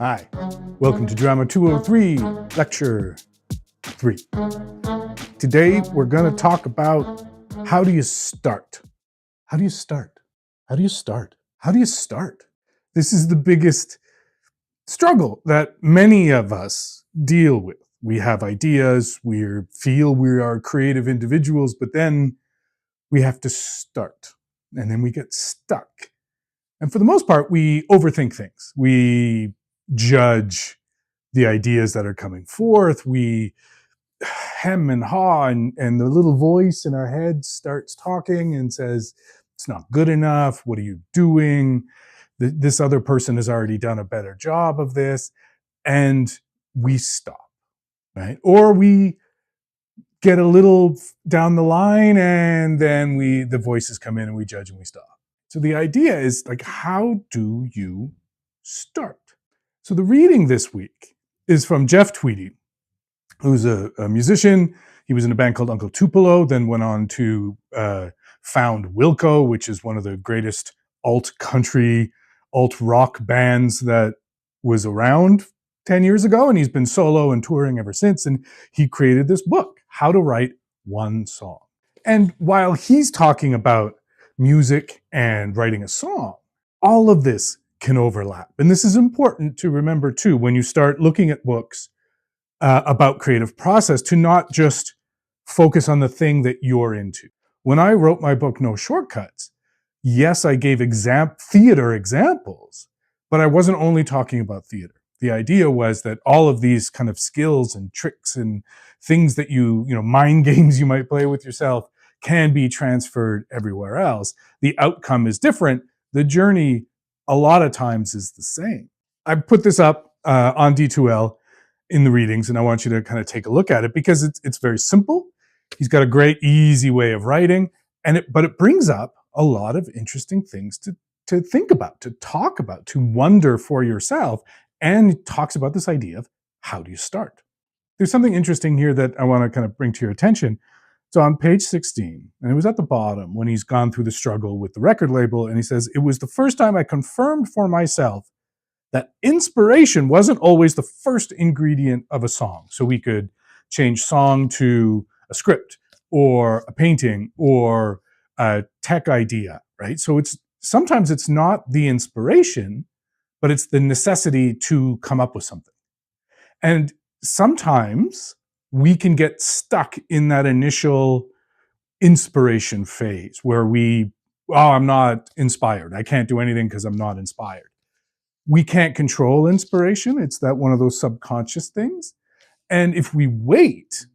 Hi, welcome to Drama 203, Lecture 3. Today we're going to talk about how do you start? How do you start? How do you start? How do you start? This is the biggest struggle that many of us deal with. We have ideas, we feel we are creative individuals, but then we have to start, and then we get stuck. And for the most part, we overthink things. We judge the ideas that are coming forth. We hem and haw, and the little voice in our head starts talking and says, it's not good enough. What are you doing? This other person has already done a better job of this. And we stop, right? Or we get a little down the line, and then the voices come in and we judge and we stop. So the idea is, like, how do you start? So the reading this week is from Jeff Tweedy, who's a musician. He was in a band called Uncle Tupelo, then went on to found Wilco, which is one of the greatest alt-country, alt-rock bands that was around 10 years ago, and he's been solo and touring ever since, and he created this book, How to Write One Song. And while he's talking about music and writing a song, all of this can overlap. And this is important to remember too, when you start looking at books about creative process, to not just focus on the thing that you're into. When I wrote my book, No Shortcuts, yes, I gave theater examples, but I wasn't only talking about theater. The idea was that all of these kind of skills and tricks and things that mind games you might play with yourself can be transferred everywhere else. The outcome is different. The journey, a lot of times, is the same. I put this up on D2L in the readings, and I want you to kind of take a look at it because it's very simple. He's got a great, easy way of writing, but it brings up a lot of interesting things to think about, to talk about, to wonder for yourself, and talks about this idea of how do you start. There's something interesting here that I want to kind of bring to your attention. So on page 16, and it was at the bottom when he's gone through the struggle with the record label, and he says, it was the first time I confirmed for myself that inspiration wasn't always the first ingredient of a song. So we could change song to a script or a painting or a tech idea, right? So sometimes it's not the inspiration, but it's the necessity to come up with something. And sometimes we can get stuck in that initial inspiration phase where I'm not inspired. I can't do anything because I'm not inspired. We can't control inspiration. It's that one of those subconscious things. And if we wait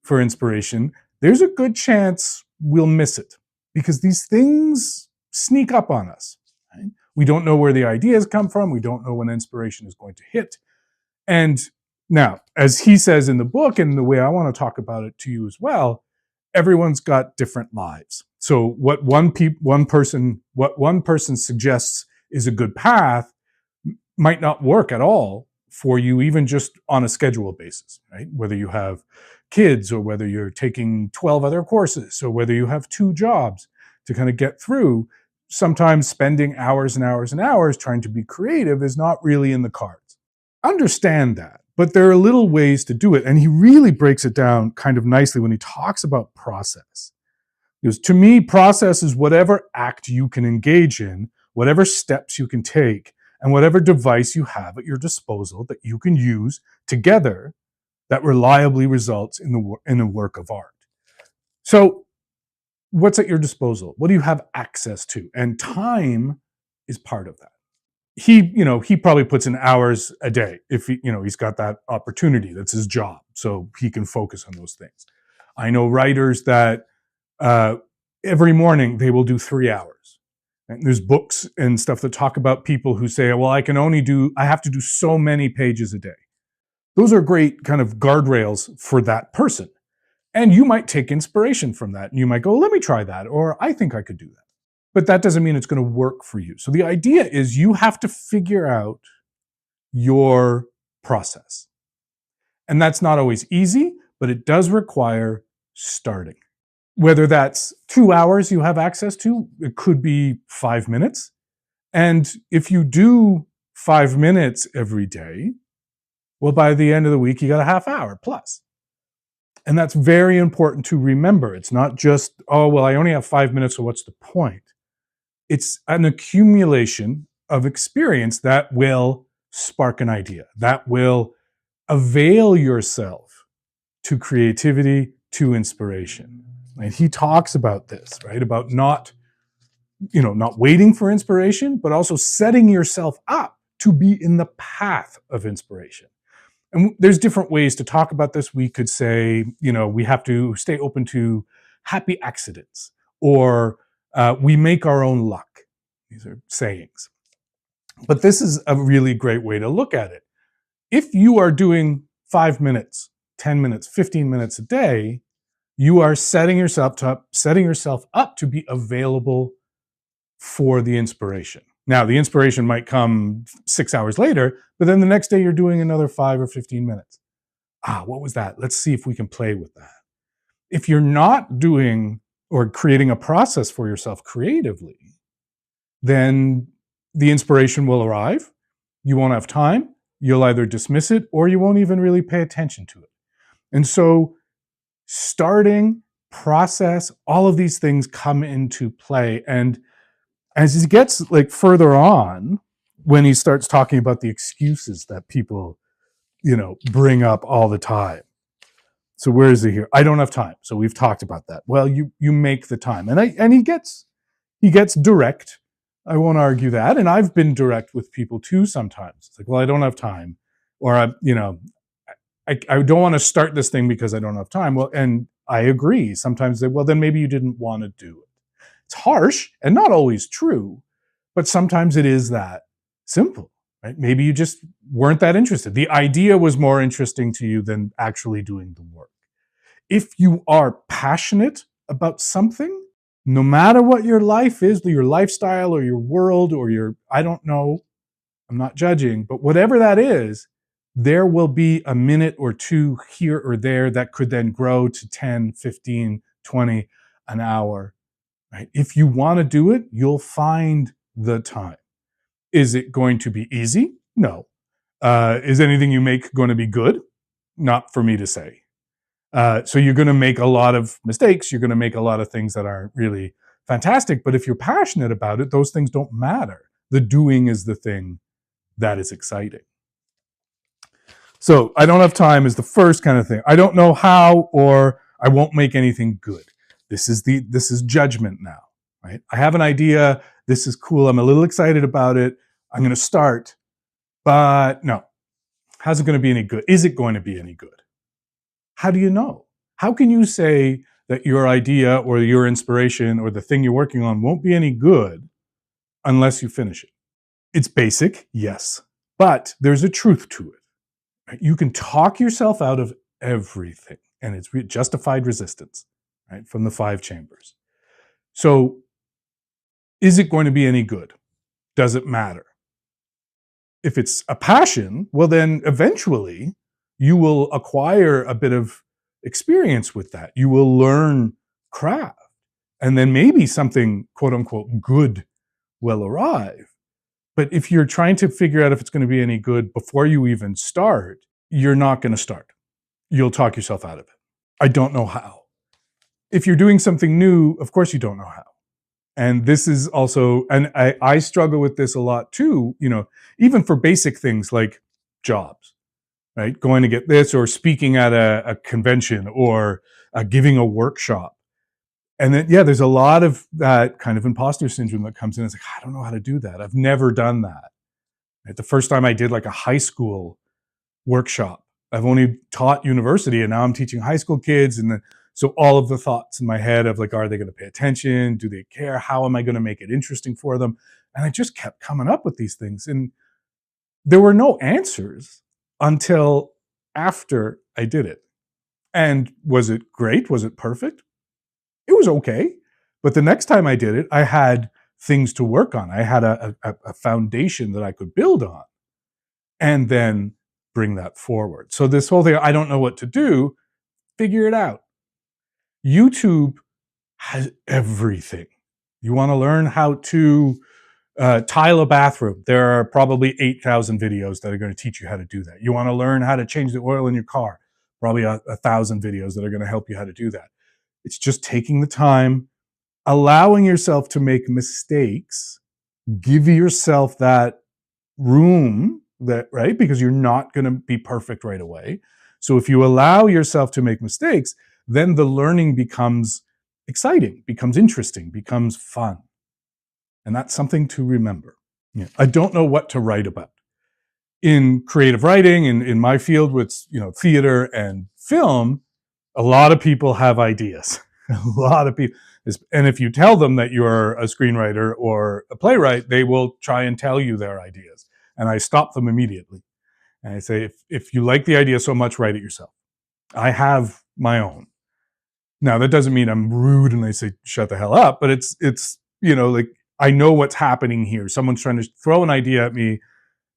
for inspiration, there's a good chance we'll miss it because these things sneak up on us. Right? We don't know where the ideas come from. We don't know when inspiration is going to hit. And now, as he says in the book, and the way I want to talk about it to you as well, everyone's got different lives. So what one person suggests is a good path might not work at all for you, even just on a schedule basis, right? Whether you have kids or whether you're taking 12 other courses or whether you have 2 jobs to kind of get through, sometimes spending hours and hours and hours trying to be creative is not really in the cards. Understand that, but there are little ways to do it. And he really breaks it down kind of nicely when he talks about process. Because to me, process is whatever act you can engage in, whatever steps you can take, and whatever device you have at your disposal that you can use together that reliably results in a work of art. So what's at your disposal? What do you have access to? And time is part of that. He probably puts in hours a day if he's got that opportunity. That's his job. So he can focus on those things. I know writers that every morning they will do 3 hours. And there's books and stuff that talk about people who say, well, I have to do so many pages a day. Those are great kind of guardrails for that person. And you might take inspiration from that. And you might go, let me try that. Or I think I could do that. But that doesn't mean it's going to work for you. So the idea is you have to figure out your process. And that's not always easy, but it does require starting. Whether that's 2 hours you have access to, it could be 5 minutes. And if you do 5 minutes every day, well, by the end of the week, you got a half hour plus. And that's very important to remember. It's not just, oh, well, I only have 5 minutes, so what's the point? It's an accumulation of experience that will spark an idea, that will avail yourself to creativity, to inspiration. And he talks about this, right? About not waiting for inspiration, but also setting yourself up to be in the path of inspiration. And there's different ways to talk about this. We could say, we have to stay open to happy accidents, or we make our own luck. These are sayings. But this is a really great way to look at it. If you are doing 5 minutes, 10 minutes, 15 minutes a day, you are setting yourself up to be available for the inspiration. Now, the inspiration might come 6 hours later, but then the next day you're doing another 5 or 15 minutes. What was that? Let's see if we can play with that. If you're not doing or creating a process for yourself creatively, then the inspiration will arrive. You won't have time. You'll either dismiss it or you won't even really pay attention to it. And so starting, process, all of these things come into play. And as he gets further on, when he starts talking about the excuses that people, bring up all the time. So where is he here? I don't have time. So we've talked about that. Well, you make the time. And he gets direct. I won't argue that. And I've been direct with people too sometimes. It's like, well, I don't have time. Or I don't want to start this thing because I don't have time. Well, and I agree. Sometimes well, then maybe you didn't want to do it. It's harsh and not always true, but sometimes it is that simple, right? Maybe you just weren't that interested. The idea was more interesting to you than actually doing the work. If you are passionate about something, no matter what your life is, your lifestyle or your world or I don't know, I'm not judging, but whatever that is, there will be a minute or two here or there that could then grow to 10, 15, 20, an hour. Right? If you want to do it, you'll find the time. Is it going to be easy? No. Is anything you make going to be good? Not for me to say. So you're going to make a lot of mistakes. You're going to make a lot of things that aren't really fantastic. But if you're passionate about it, those things don't matter. The doing is the thing that is exciting. So I don't have time is the first kind of thing. I don't know how, or I won't make anything good. This is judgment now, right? I have an idea. This is cool. I'm a little excited about it. I'm going to start, but no. How's it going to be any good? Is it going to be any good? How do you know? How can you say that your idea or your inspiration or the thing you're working on won't be any good unless you finish it? It's basic, yes, but there's a truth to it. Right? You can talk yourself out of everything, and it's justified resistance. Right, from the 5 chambers. So is it going to be any good? Does it matter? If it's a passion, well, then eventually you will acquire a bit of experience with that. You will learn craft. And then maybe something, quote unquote, good will arrive. But if you're trying to figure out if it's going to be any good before you even start, you're not going to start. You'll talk yourself out of it. I don't know how. If you're doing something new, of course you don't know how. And this is also, and I struggle with this a lot too, even for basic things like jobs, right? Going to get this or speaking at a convention or giving a workshop. And then, there's a lot of that kind of imposter syndrome that comes in. It's like, I don't know how to do that. I've never done that. Right? The first time I did a high school workshop, I've only taught university and now I'm teaching high school kids. And then, so all of the thoughts in my head of are they going to pay attention? Do they care? How am I going to make it interesting for them? And I just kept coming up with these things. And there were no answers until after I did it. And was it great? Was it perfect? It was okay. But the next time I did it, I had things to work on. I had a foundation that I could build on and then bring that forward. So this whole thing, I don't know what to do, figure it out. YouTube has everything. You want to learn how to Tile a bathroom. There are probably 8,000 videos that are going to teach you how to do that. You want to learn how to change the oil in your car. Probably 1,000 videos that are going to help you how to do that. It's just taking the time, allowing yourself to make mistakes, give yourself that room, that right, because you're not going to be perfect right away. So if you allow yourself to make mistakes, then the learning becomes exciting, becomes interesting, becomes fun. And that's something to remember. Yeah. I don't know what to write about. In creative writing, in my field with theater and film, a lot of people have ideas. A lot of people. And if you tell them that you're a screenwriter or a playwright, they will try and tell you their ideas. And I stop them immediately. And I say, if you like the idea so much, write it yourself. I have my own. Now, that doesn't mean I'm rude and I say, shut the hell up, but it's like, I know what's happening here. Someone's trying to throw an idea at me,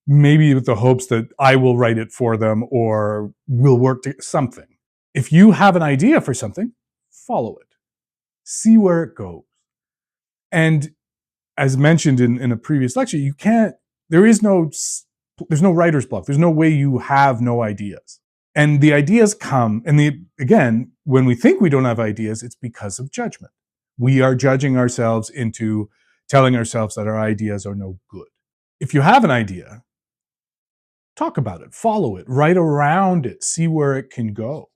maybe with the hopes that I will write it for them or we'll work to something. If you have an idea for something, follow it. See where it goes. And as mentioned in a previous lecture, there's no writer's block. There's no way you have no ideas. And the ideas come, and again, when we think we don't have ideas, it's because of judgment. We are judging ourselves into telling ourselves that our ideas are no good. If you have an idea, talk about it, follow it, write around it, see where it can go.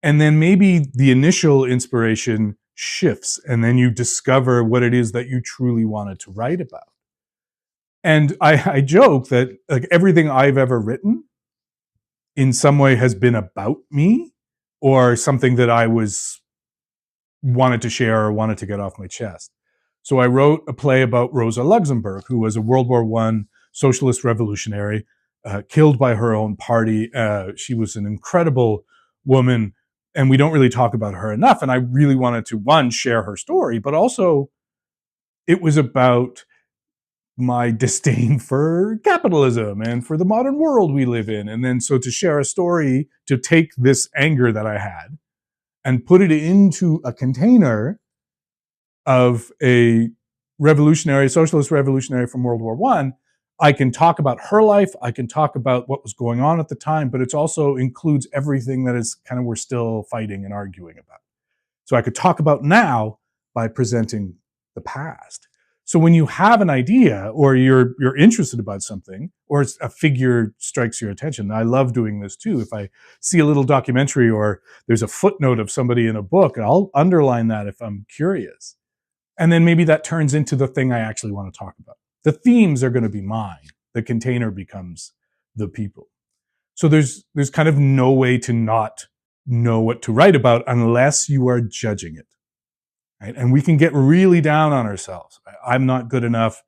And then maybe the initial inspiration shifts, and then you discover what it is that you truly wanted to write about. And I joke that like everything I've ever written in some way has been about me or something that I wanted to share or wanted to get off my chest. So I wrote a play about Rosa Luxemburg, who was a World War I socialist revolutionary, killed by her own party. She was an incredible woman, and we don't really talk about her enough. And I really wanted to, one, share her story, but also it was about my disdain for capitalism and for the modern world we live in. And then so to share a story, to take this anger that I had and put it into a container of a socialist revolutionary from World War I can talk about her life. I can talk about what was going on at the time, but it also includes everything that is kind of we're still fighting and arguing about. So I could talk about now by presenting the past. So when you have an idea or you're interested about something or a figure strikes your attention, I love doing this too. If I see a little documentary or there's a footnote of somebody in a book, I'll underline that if I'm curious. And then maybe that turns into the thing I actually want to talk about. The themes are going to be mine. The container becomes the people. So there's kind of no way to not know what to write about unless you are judging it. Right? And we can get really down on ourselves. I'm not good enough.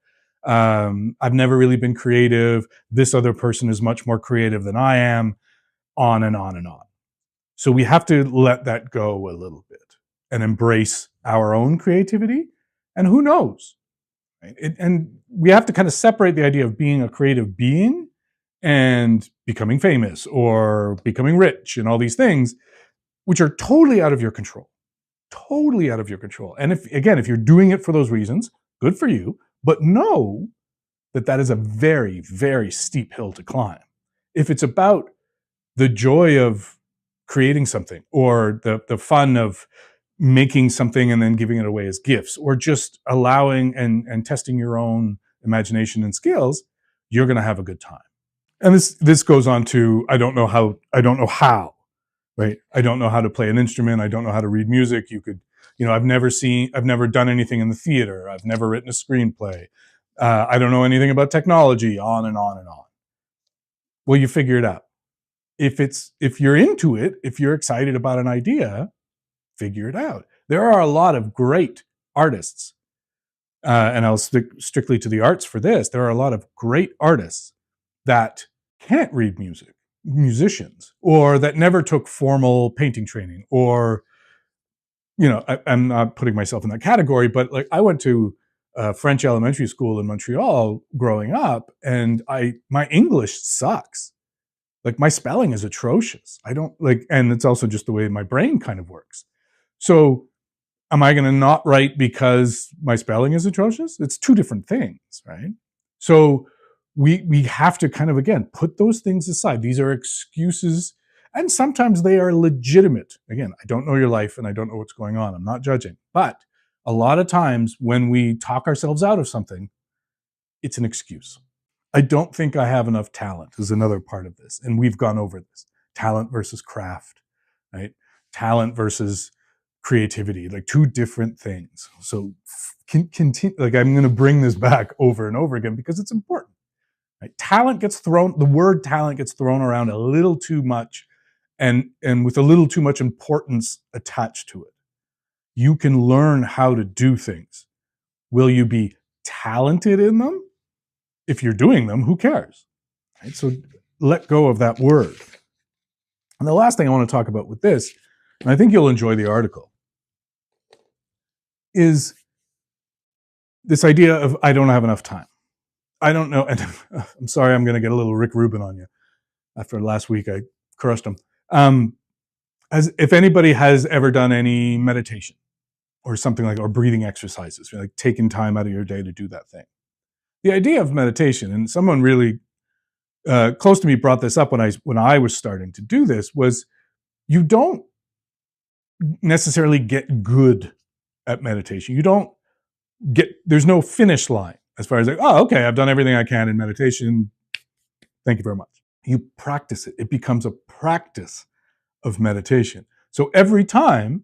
I've never really been creative. This other person is much more creative than I am, on and on and on. So we have to let that go a little bit and embrace our own creativity. And who knows? Right? And we have to kind of separate the idea of being a creative being and becoming famous or becoming rich and all these things, which are totally out of your control. Totally out of your control. And if you're doing it for those reasons, good for you, but know that that is a very, very steep hill to climb. If it's about the joy of creating something or the fun of making something and then giving it away as gifts, or just allowing and testing your own imagination and skills, you're going to have a good time. And this goes on to, I don't know how, right? I don't know how to play an instrument. I don't know how to read music. I've never done anything in the theater. I've never written a screenplay. I don't know anything about technology, on and on and on. Well, you figure it out. If you're into it, if you're excited about an idea, figure it out. There are a lot of great artists, and I'll stick strictly to the arts for this. There are a lot of great artists that can't read music, musicians, or that never took formal painting training, or, I'm not putting myself in that category, but like I went to French elementary school in Montreal growing up, and my English sucks. Like my spelling is atrocious. And it's also just the way my brain kind of works. So Am I going to not write because my spelling is atrocious? It's two different things, right? So we have to kind of, again, put those things aside. These are excuses, and sometimes they are legitimate. Again, I don't know your life and I don't know what's going on. I'm not judging. But a lot of times when we talk ourselves out of something, it's an excuse. I don't think I have enough talent is another part of this. And we've gone over this. Talent versus craft, right? Talent versus creativity, like two different things. So continue, like I'm going to bring this back over and over again because it's important. Right? Talent gets thrown, the word talent gets thrown around a little too much and with a little too much importance attached to it. You can learn how to do things. Will you be talented in them? If you're doing them, who cares? Right? So let go of that word. And the last thing I want to talk about with this, and I think you'll enjoy the article, is this idea of I don't have enough time. I don't know, and I'm sorry I'm going to get a little Rick Rubin on you. After last week, I crushed him. As if anybody has ever done any meditation or something like, or breathing exercises, like taking time out of your day to do that thing. The idea of meditation, and someone really close to me brought this up when I was starting to do this, was you don't necessarily get good at meditation. You don't get, there's no finish line as far as like, oh, okay, I've done everything I can in meditation. Thank you very much. You practice it. It becomes a practice of meditation. So every time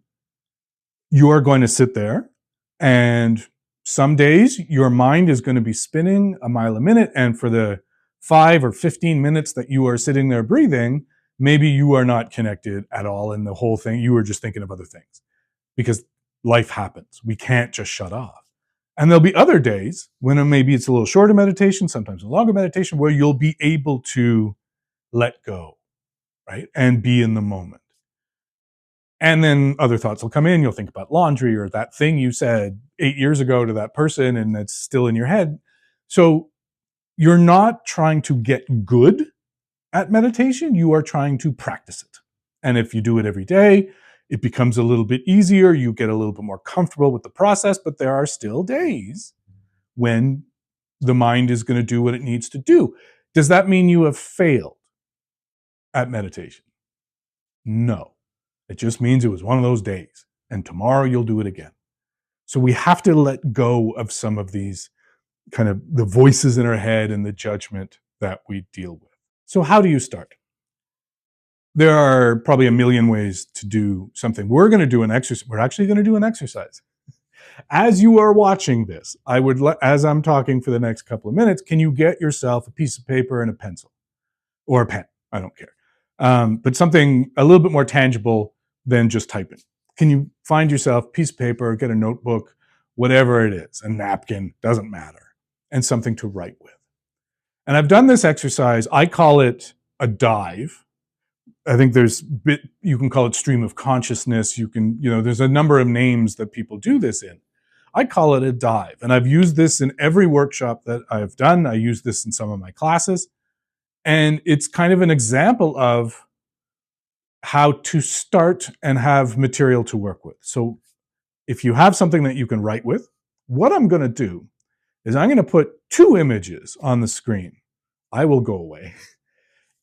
you are going to sit there, and some days your mind is going to be spinning a mile a minute, and for the 5 or 15 minutes that you are sitting there breathing, maybe you are not connected at all in the whole thing. You are just thinking of other things because life happens. We can't just shut off. And there'll be other days when maybe it's a little shorter meditation, sometimes a longer meditation, where you'll be able to let go, right? And be in the moment. And then other thoughts will come in. You'll think about laundry or that thing you said 8 years ago to that person, and it's still in your head. So you're not trying to get good at meditation. You are trying to practice it. And if you do it every day, it becomes a little bit easier. You get a little bit more comfortable with the process, but there are still days when the mind is going to do what it needs to do. Does that mean you have failed at meditation? No. It just means it was one of those days, and tomorrow you'll do it again. So we have to let go of some of these kind of the voices in our head and the judgment that we deal with. So how do you start? There are probably a million ways to do something. We're going to do an exercise. We're actually going to do an exercise. As you are watching this, as I'm talking for the next couple of minutes, can you get yourself a piece of paper and a pencil or a pen? I don't care. But something a little bit more tangible than just typing. Can you find yourself a piece of paper, get a notebook, whatever it is, a napkin, doesn't matter, and something to write with. And I've done this exercise. I call it a dive. I think you can call it stream of consciousness. There's a number of names that people do this in. I call it a dive. And I've used this in every workshop that I've done. I use this in some of my classes. And it's kind of an example of how to start and have material to work with. So if you have something that you can write with, what I'm going to do is I'm going to put 2 images on the screen. I will go away.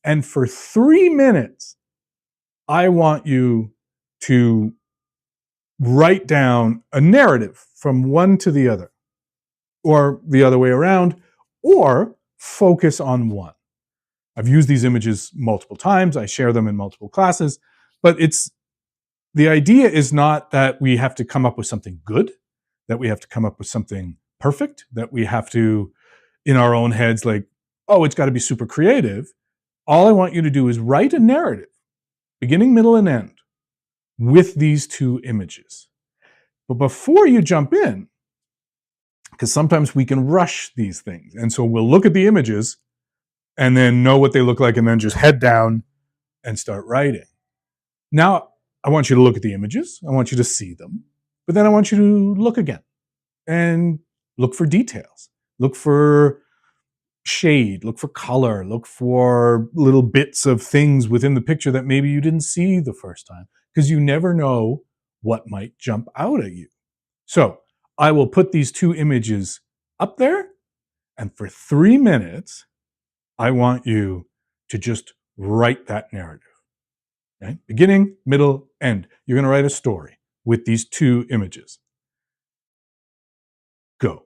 And for 3 minutes, I want you to write down a narrative from one to the other, or the other way around, or focus on one. I've used these images multiple times. I share them in multiple classes, but the idea is not that we have to come up with something good, that we have to come up with something perfect, that we have to, in our own heads, like, oh, it's got to be super creative. All I want you to do is write a narrative, beginning, middle, and end, with these 2 images. But before you jump in, because sometimes we can rush these things, and so we'll look at the images and then know what they look like, and then just head down and start writing. Now, I want you to look at the images. I want you to see them. But then I want you to look again and look for details. Look for shade, look for color, look for little bits of things within the picture that maybe you didn't see the first time, because you never know what might jump out at you. So I will put these two images up there, and for 3 minutes, I want you to just write that narrative. Okay? Beginning, middle, end. You're going to write a story with these two images. Go.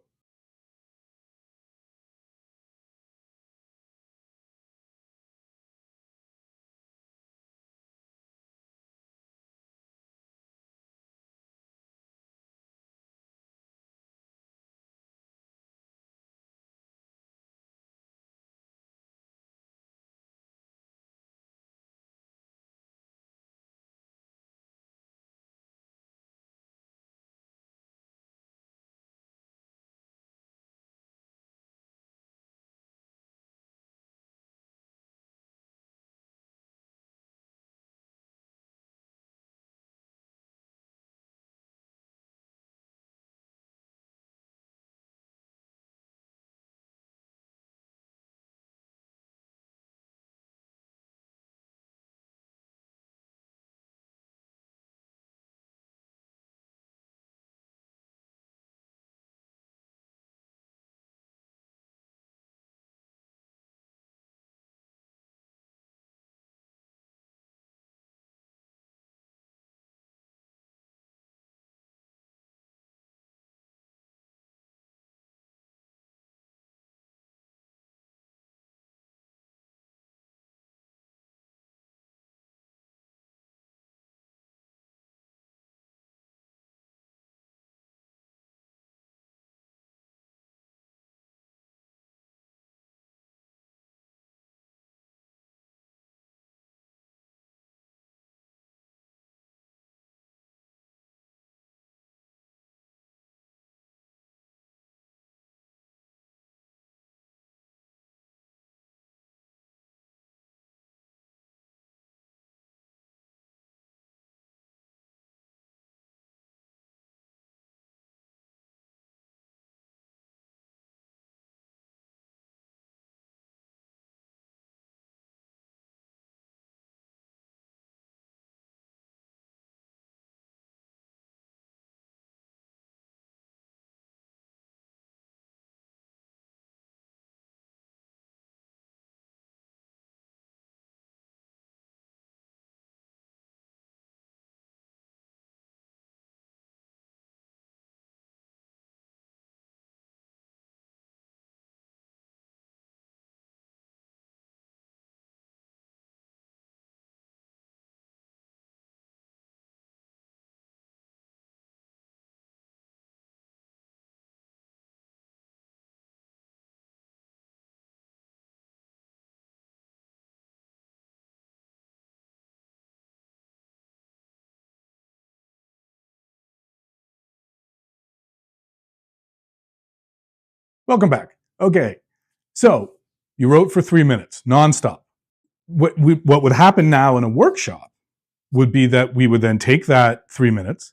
Welcome back. Okay, so you wrote for 3 minutes, nonstop. What would happen now in a workshop would be that we would then take that 3 minutes.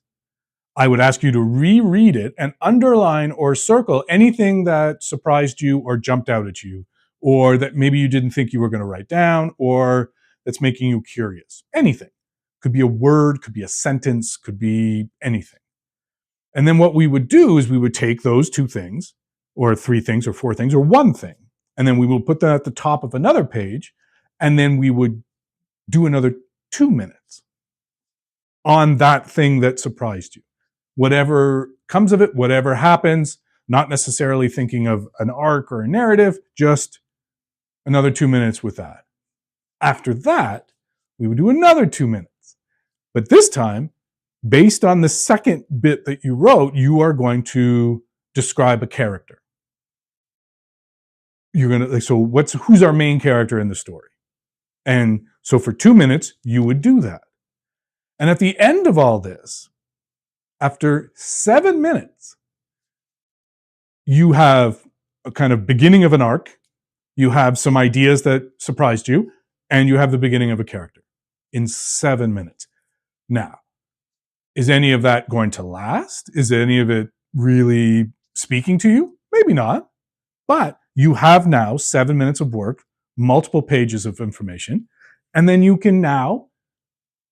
I would ask you to reread it and underline or circle anything that surprised you or jumped out at you, or that maybe you didn't think you were going to write down, or that's making you curious. Anything. Could be a word, could be a sentence, could be anything. And then what we would do is we would take those two things, or three things, or four things, or one thing, and then we will put that at the top of another page, and then we would do another 2 minutes on that thing that surprised you. Whatever comes of it, whatever happens, not necessarily thinking of an arc or a narrative, just another 2 minutes with that. After that, we would do another 2 minutes. But this time, based on the second bit that you wrote, you are going to describe a character. You're going to, so who's our main character in the story? And so for 2 minutes, you would do that. And at the end of all this, after 7 minutes, you have a kind of beginning of an arc, you have some ideas that surprised you, and you have the beginning of a character in 7 minutes. Now, is any of that going to last? Is any of it really speaking to you? Maybe not. But you have now 7 minutes of work, multiple pages of information, and then you can now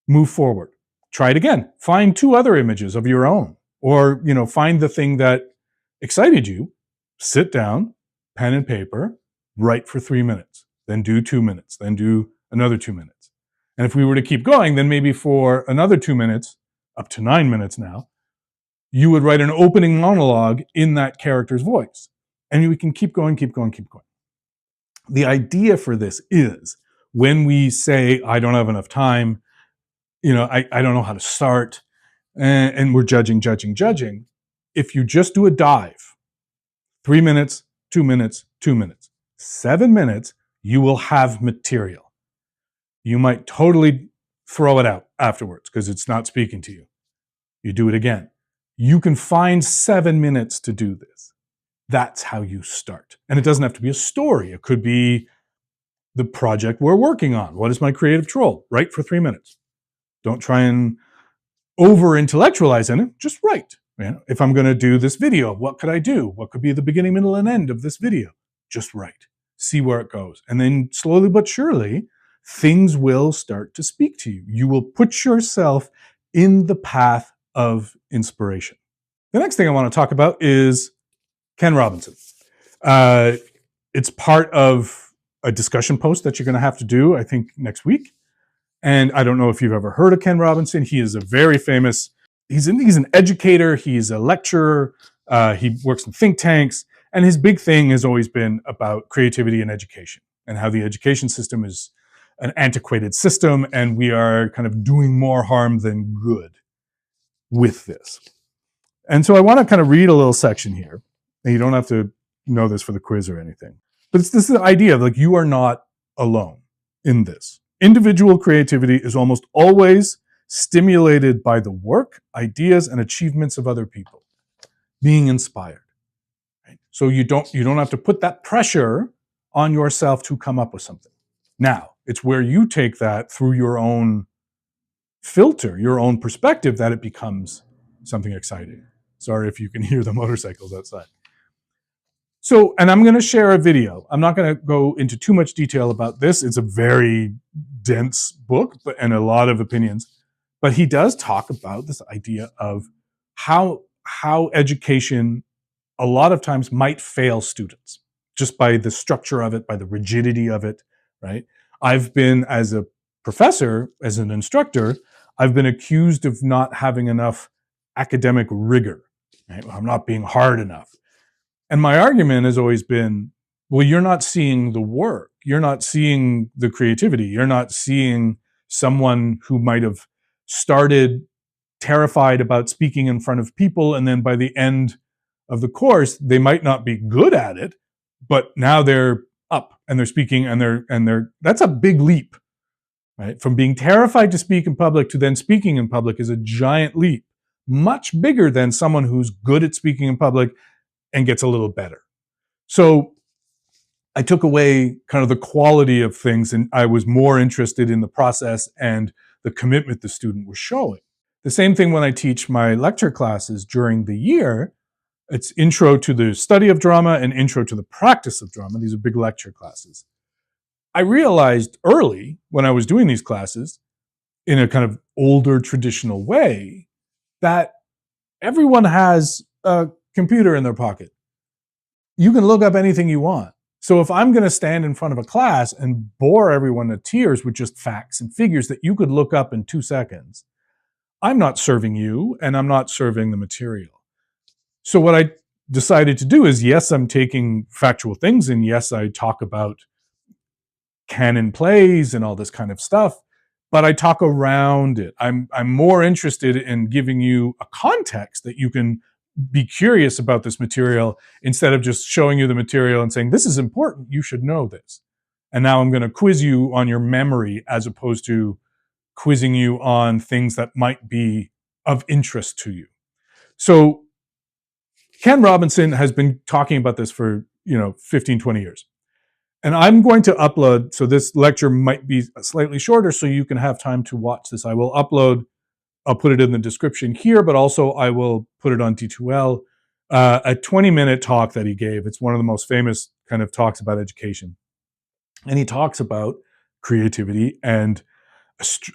move forward. Try it again. Find 2 other images of your own Or, find the thing that excited you, sit down, pen and paper, write for 3 minutes, then do 2 minutes, then do another 2 minutes. And if we were to keep going, then maybe for another 2 minutes, up to 9 minutes now, you would write an opening monologue in that character's voice. And we can keep going, keep going, keep going. The idea for this is when we say, I don't have enough time, I don't know how to start, and we're judging. If you just do a dive, 3 minutes, 2 minutes, 2 minutes, 7 minutes, you will have material. You might totally throw it out afterwards because it's not speaking to you. You do it again. You can find 7 minutes to do this. That's how you start. And it doesn't have to be a story. It could be the project we're working on. What is my creative troll? Write for 3 minutes. Don't try and over-intellectualize in it. Just write. If I'm going to do this video, what could I do? What could be the beginning, middle, and end of this video? Just write. See where it goes. And then slowly but surely, things will start to speak to you. You will put yourself in the path of inspiration. The next thing I want to talk about is Ken Robinson. It's part of a discussion post that you're going to have to do, I think, next week. And I don't know if you've ever heard of Ken Robinson. He is a very famous, he's an educator, he's a lecturer, he works in think tanks, and his big thing has always been about creativity and education and how the education system is an antiquated system and we are kind of doing more harm than good with this. And so I want to kind of read a little section here, and you don't have to know this for the quiz or anything. But it's this idea of you are not alone in this. Individual creativity is almost always stimulated by the work, ideas, and achievements of other people. Being inspired. Right? So you don't have to put that pressure on yourself to come up with something. Now, it's where you take that through your own filter, your own perspective, that it becomes something exciting. Sorry if you can hear the motorcycles outside. So, and I'm going to share a video. I'm not going to go into too much detail about this. It's a very dense book and a lot of opinions. But he does talk about this idea of how education a lot of times might fail students just by the structure of it, by the rigidity of it, right? I've been, as a professor, as an instructor, I've been accused of not having enough academic rigor. Right? I'm not being hard enough. And my argument has always been, well, you're not seeing the work. You're not seeing the creativity. You're not seeing someone who might have started terrified about speaking in front of people, and then by the end of the course, they might not be good at it, but now they're up and they're speaking and they're that's a big leap, right? From being terrified to speak in public to then speaking in public is a giant leap, much bigger than someone who's good at speaking in public and gets a little better. So I took away kind of the quality of things, and I was more interested in the process and the commitment the student was showing. The same thing when I teach my lecture classes during the year. It's intro to the study of drama and intro to the practice of drama. These are big lecture classes. I realized early when I was doing these classes in a kind of older traditional way that everyone has a computer in their pocket. You can look up anything you want. So if I'm going to stand in front of a class and bore everyone to tears with just facts and figures that you could look up in 2 seconds, I'm not serving you and I'm not serving the material. So what I decided to do is, yes, I'm taking factual things, and yes, I talk about canon plays and all this kind of stuff, but I talk around it. I'm more interested in giving you a context that you can be curious about this material instead of just showing you the material and saying, this is important, you should know this. And now I'm going to quiz you on your memory as opposed to quizzing you on things that might be of interest to you. So Ken Robinson has been talking about this for 15, 20 years. And I'm going to upload, so this lecture might be slightly shorter so you can have time to watch this. I will upload, I'll put it in the description here, but also I will put it on D2L, a 20-minute talk that he gave. It's one of the most famous kind of talks about education. And he talks about creativity and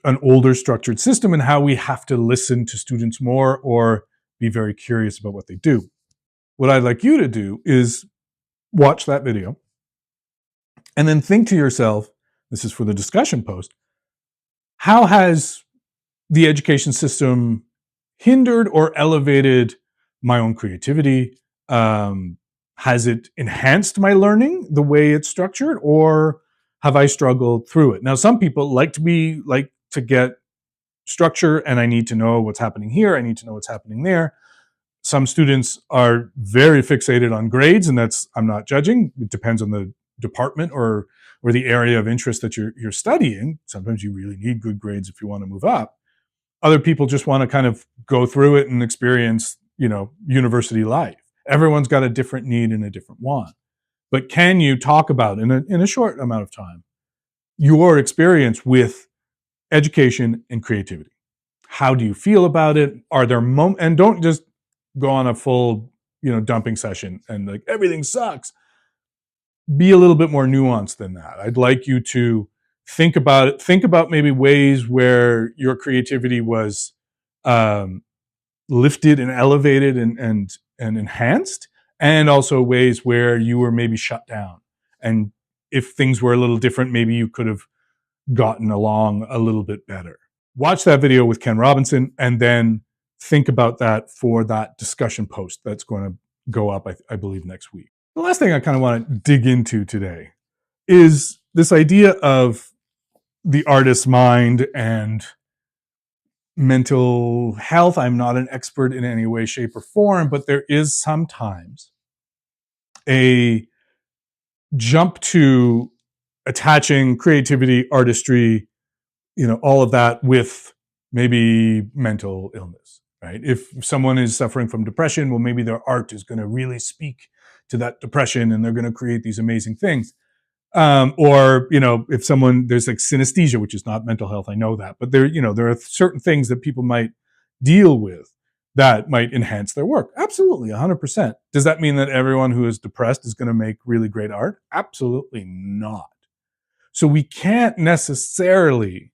an older structured system and how we have to listen to students more or be very curious about what they do. What I'd like you to do is watch that video and then think to yourself, this is for the discussion post, how has the education system hindered or elevated my own creativity? Has it enhanced my learning the way it's structured, or have I struggled through it? Now, some people like to get structure, and I need to know what's happening here. I need to know what's happening there. Some students are very fixated on grades, and I'm not judging. It depends on the department or the area of interest that you're studying. Sometimes you really need good grades if you want to move up. Other people just want to kind of go through it and experience, university life. Everyone's got a different need and a different want. But can you talk about in a short amount of time your experience with education and creativity? How do you feel about it? Are there moments, and don't just go on a full, dumping session and like everything sucks. Be a little bit more nuanced than that. I'd like you to think about it. Think about maybe ways where your creativity was lifted and elevated and enhanced, and also ways where you were maybe shut down. And if things were a little different, maybe you could have gotten along a little bit better. Watch that video with Ken Robinson and then think about that for that discussion post that's going to go up, I believe, next week. The last thing I kind of want to dig into today is this idea of the artist's mind and mental health. I'm not an expert in any way, shape, or form, but there is sometimes a jump to attaching creativity, artistry, all of that with maybe mental illness, right? If someone is suffering from depression, well, maybe their art is going to really speak to that depression and they're going to create these amazing things. Or, if there's like synesthesia, which is not mental health, I know that, but there are certain things that people might deal with that might enhance their work. Absolutely, 100%. Does that mean that everyone who is depressed is going to make really great art? Absolutely not. So we can't necessarily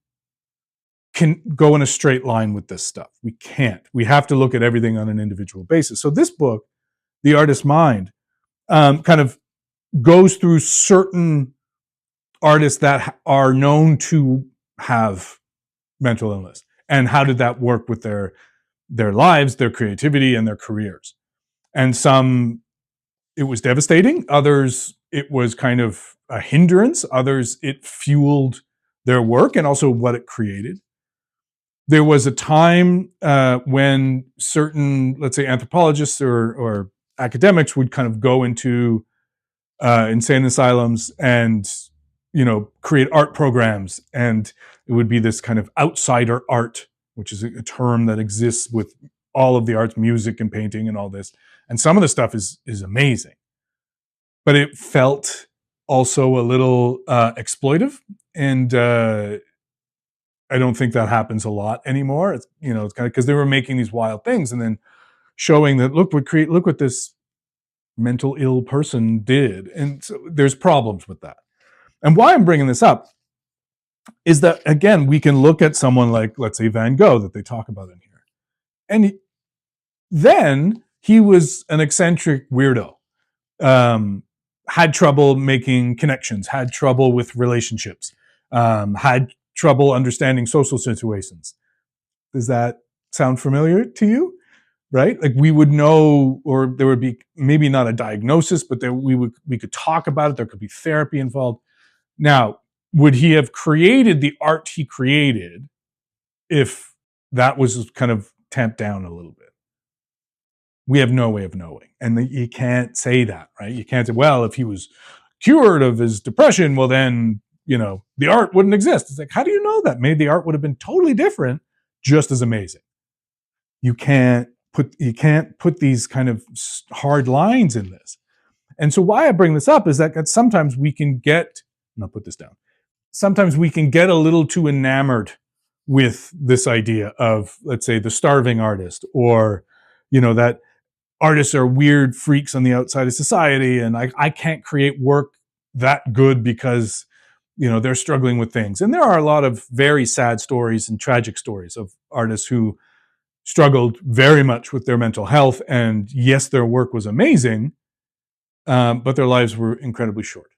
can go in a straight line with this stuff. We can't. We have to look at everything on an individual basis. So this book, The Artist's Mind, kind of goes through certain artists that are known to have mental illness and how did that work with their lives, their creativity, and their careers. And some, it was devastating. Others, it was kind of a hindrance. Others, it fueled their work and also what it created. There was a time when certain, let's say, anthropologists or academics would kind of go into insane asylums and create art programs, and it would be this kind of outsider art, which is a term that exists with all of the arts, music and painting and all this. And some of the stuff is amazing, but it felt also a little exploitive, and I don't think that happens a lot anymore. It's kind of because they were making these wild things and then showing that look what this mental ill person did. And so there's problems with that. And why I'm bringing this up is that, again, we can look at someone like, let's say, Van Gogh that they talk about in here. And then he was an eccentric weirdo, had trouble making connections, had trouble with relationships, had trouble understanding social situations. Does that sound familiar to you? Right? Like we would know, or there would be maybe not a diagnosis, but we could talk about it. There could be therapy involved. Now, would he have created the art he created if that was kind of tamped down a little bit? We have no way of knowing. And you can't say that, right? You can't say, well, if he was cured of his depression, well, then, the art wouldn't exist. It's like, how do you know that? Maybe the art would have been totally different, just as amazing. You can't put these kind of hard lines in this. And so why I bring this up is that sometimes we can get, and I'll put this down, sometimes we can get a little too enamored with this idea of, let's say, the starving artist, or, that artists are weird freaks on the outside of society, and I can't create work that good because, they're struggling with things. And there are a lot of very sad stories and tragic stories of artists who struggled very much with their mental health. And yes, their work was amazing, but their lives were incredibly short.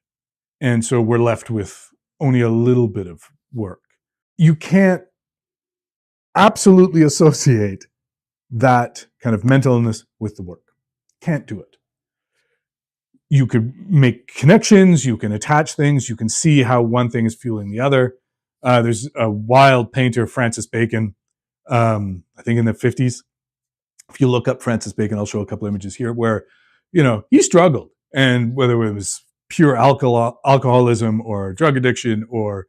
And so we're left with only a little bit of work. You can't absolutely associate that kind of mental illness with the work. Can't do it. You could make connections, you can attach things, you can see how one thing is fueling the other. There's a wild painter, Francis Bacon, I think in the 50s. If you look up Francis Bacon, I'll show a couple images here where, he struggled. And whether it was pure alcoholism or drug addiction or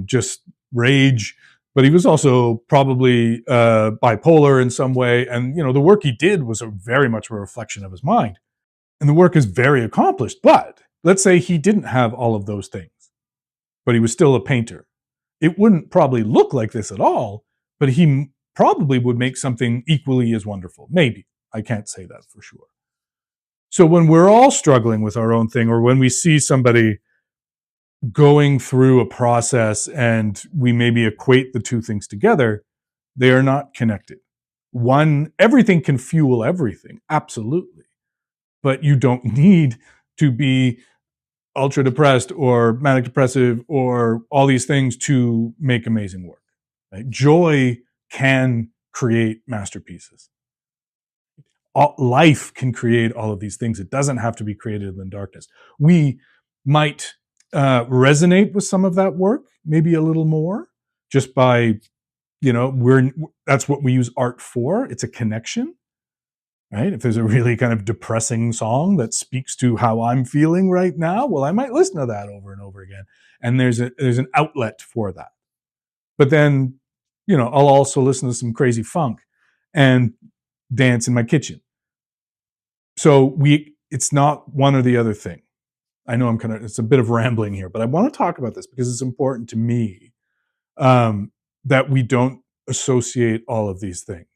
just rage, but he was also probably bipolar in some way. And, the work he did was very much a reflection of his mind. And the work is very accomplished. But let's say he didn't have all of those things, but he was still a painter. It wouldn't probably look like this at all, but he probably would make something equally as wonderful. Maybe. I can't say that for sure. So when we're all struggling with our own thing, or when we see somebody going through a process and we maybe equate the two things together, they are not connected. Everything can fuel everything, absolutely. But you don't need to be ultra depressed or manic depressive or all these things to make amazing work. Right? Joy can create masterpieces. Life can create all of these things. It doesn't have to be created in darkness. We might resonate with some of that work, maybe a little more, just by, that's what we use art for. It's a connection. Right? If there's a really kind of depressing song that speaks to how I'm feeling right now, well, I might listen to that over and over again. And there's an outlet for that. But then, I'll also listen to some crazy funk and dance in my kitchen. So it's not one or the other thing. I know it's a bit of rambling here, but I want to talk about this because it's important to me that we don't associate all of these things.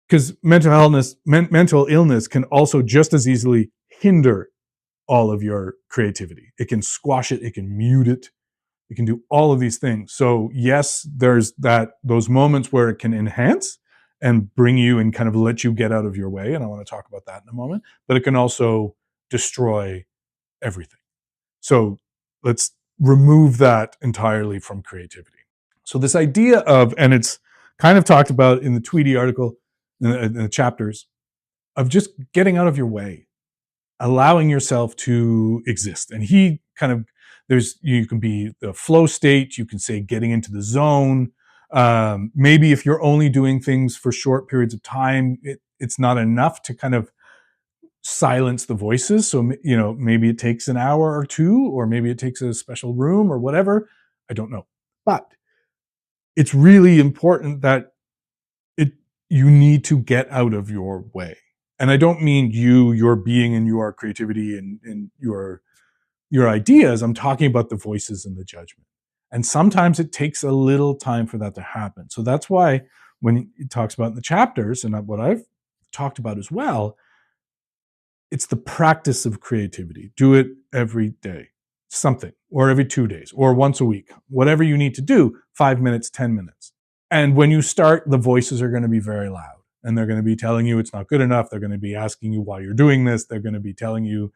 Because mental illness can also just as easily hinder all of your creativity. It can squash it. It can mute it. It can do all of these things. So yes, there's those moments where it can enhance and bring you and kind of let you get out of your way. And I want to talk about that in a moment. But it can also destroy everything. So let's remove that entirely from creativity. So this idea of, and it's kind of talked about in the Tweedy article, in the chapters, of just getting out of your way, allowing yourself to exist. And he kind of, you can be the flow state, you can say getting into the zone. Maybe if you're only doing things for short periods of time, it's not enough to kind of silence the voices. So, maybe it takes an hour or two, or maybe it takes a special room or whatever. I don't know. But it's really important that you need to get out of your way. And I don't mean your being and your creativity and your ideas. I'm talking about the voices and the judgment. And sometimes it takes a little time for that to happen. So that's why when it talks about in the chapters, and what I've talked about as well, it's the practice of creativity. Do it every day, something, or every 2 days, or once a week, whatever you need to do, 5 minutes, 10 minutes. And when you start, the voices are going to be very loud, and they're going to be telling you it's not good enough. They're going to be asking you why you're doing this. They're going to be telling you,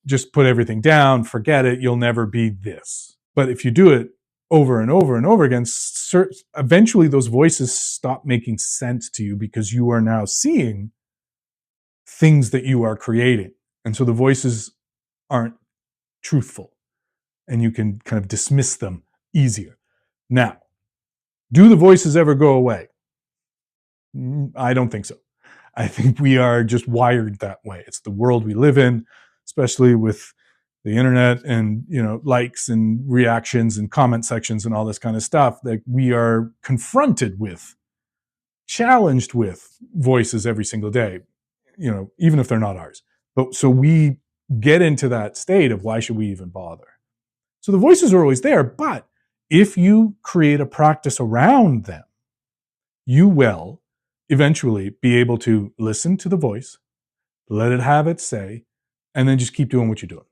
just put everything down, forget it. You'll never be this. But if you do it over and over and over again, eventually those voices stop making sense to you because you are now seeing things that you are creating. And so the voices aren't truthful, and you can kind of dismiss them easier. Now, do the voices ever go away? I don't think so. I think we are just wired that way. It's the world we live in, especially with the internet and, likes and reactions and comment sections and all this kind of stuff, that we are confronted with, challenged with voices every single day, even if they're not ours. But so we get into that state of, why should we even bother? So the voices are always there, but if you create a practice around them, you will eventually be able to listen to the voice, let it have its say, and then just keep doing what you're doing.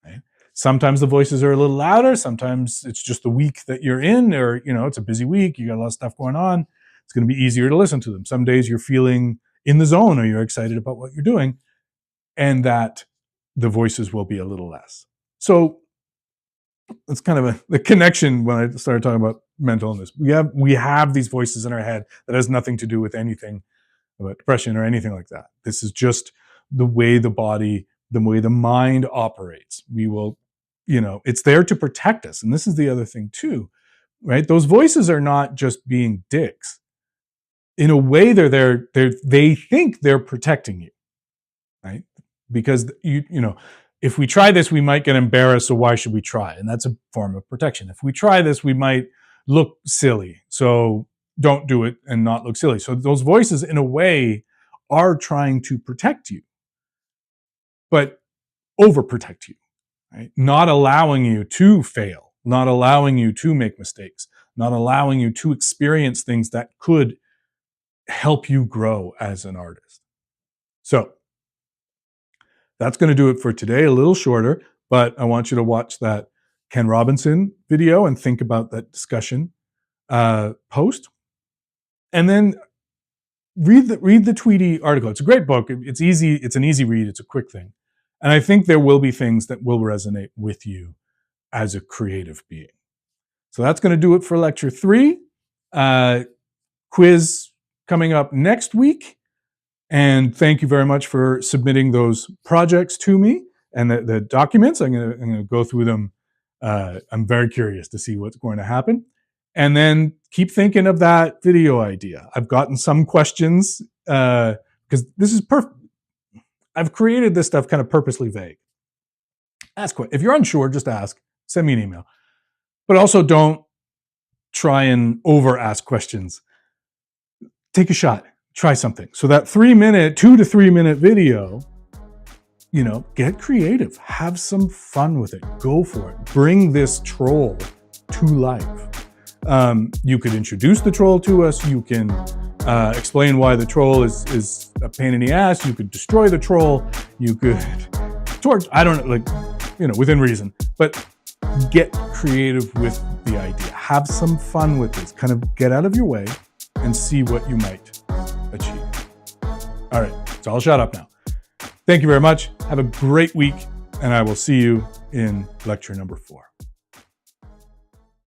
Right? Sometimes the voices are a little louder. Sometimes it's just the week that you're in, or, it's a busy week. You got a lot of stuff going on. it's going to be easier to listen to them. Some days you're feeling in the zone or you're excited about what you're doing, and that the voices will be a little less. So that's kind of the connection when I started talking about mental illness. We have these voices in our head that has nothing to do with anything about depression or anything like that. This is just the way the body, the way the mind operates. We will, it's there to protect us. And this is the other thing too, right? Those voices are not just being dicks. In a way, they think they're protecting you, right? Because if we try this, we might get embarrassed. So why should we try? And that's a form of protection. If we try this, we might look silly. So don't do it and not look silly. So those voices, in a way, are trying to protect you, but overprotect you, right? Not allowing you to fail, not allowing you to make mistakes, not allowing you to experience things that could help you grow as an artist. So that's going to do it for today, a little shorter, but I want you to watch that Ken Robinson video and think about that discussion post. And then read the Tweety article. It's a great book. It's easy. It's an easy read. It's a quick thing. And I think there will be things that will resonate with you as a creative being. So that's going to do it for lecture 3. Quiz coming up next week. And thank you very much for submitting those projects to me and the documents. I'm going to go through them. I'm very curious to see what's going to happen. And then keep thinking of that video idea. I've gotten some questions because this is perfect. I've created this stuff kind of purposely vague. Ask if you're unsure, just ask. Send me an email. But also don't try and over ask questions. Take a shot. Try something. So that 2 to 3 minute video, get creative. Have some fun with it. Go for it. Bring this troll to life. You could introduce the troll to us. You can explain why the troll is a pain in the ass. You could destroy the troll. You could torch. I don't know, within reason. But get creative with the idea. Have some fun with this. Kind of get out of your way and see what you might achieve. All right, so I'll shut up now. Thank you very much. Have a great week, and I will see you in lecture number 4.